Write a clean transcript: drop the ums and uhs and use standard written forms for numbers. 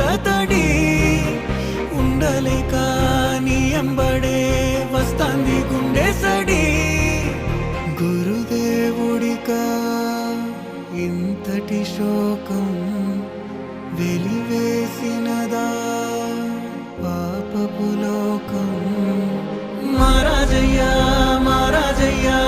కంట తడి ఉండలేక నీ ఎంబడే వస్తాంది గుండె సడి గురుదేవుడికా ఇంతటి శోకం వెలివేసినదా పాపపు లోకం మహారాజయ్యా మహారాజయ్యా